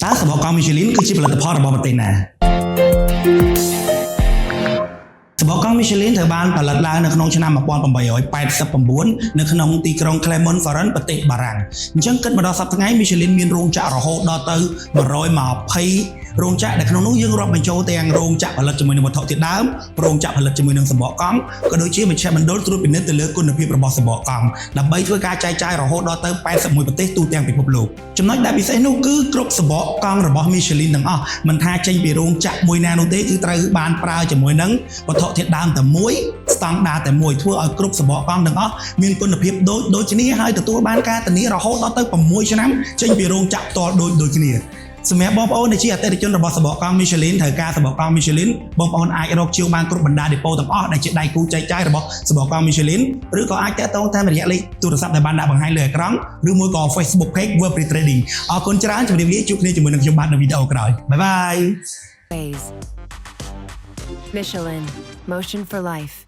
តើសម្បកកង់ Michelin គឺជាផលិតផលរបស់ប្រទេសណាសម្បកកង់ Michelin ត្រូវបានផលិតឡើងនៅក្នុងឆ្នាំ1889នៅក្នុងទីក្រុង Clermont-Ferrand ប្រទេសបារាំងអញ្ចឹងគិតមកដល់សប្តាហ៍ថ្ងៃ Michelin មានរោងចក្ររហូតដល់ទៅ120រោងចក្រដែលក្នុងនោះយើងរាប់បញ្ចូលទាំងរោងចក្រផលិតជាមួយនឹងវត្ថុធាតុដើមរោងចក្រផលិតជាមួយនឹងសម្បកកង់ក៏ដូចជាមជ្ឈមណ្ឌលត្រួតពិនិត្យទៅលើគុណភាពរបស់សម្បកកង់ដើម្បីធ្វើការចែកចាយរហូតដល់ទៅ81ប្រទេសទូទាំងពិភពលោកចំណុចដែលពិសេសនោះគឺគ្រប់សម្បកកង់របស់ Michelin ទាំងអស់មិនថាចេញពីរោងចក្រមួយណានោះទេគឺត្រូវបានប្រើជាមួយនឹងវត្ថុធាតុដើមតែមួយស្តង់ដារតែមួយធ្វើឲ្យគ្រប់សម្បកកង់ទាំងអស់មានគុណភាពដូចគ្នាហើយទទួលបានការធានារហូតដល់ទៅ6ឆ្នាំចេញពីរោងចក្រផ្ទាល់ដូចគ្នាសម្រាប់បងប្អូនដែលជាអតិថិជនរបស់សម្បកកង់ Michelin ត្រូវការសម្បកកង់ Michelin បងប្អូនអាចរកជាវបានគ្រប់បណ្ដាដេប៉ូទាំងអស់ដែលជាដៃគូចែកចាយរបស់សម្បកកង់ Michelin ឬក៏អាចតាក់ទងតាមរយៈលេខទូរស័ព្ទដែលបានដាក់បង្ហាញលើអេក្រង់ឬមួយក៏ Facebook Page Webfree Trading អរគុណច្រើនជម្រាបលាជួបគ្នាជាមួយនឹងខ្ញុំបាទនៅវីដេអូក្រោយបាយបាយ Michelin, Motion for Life.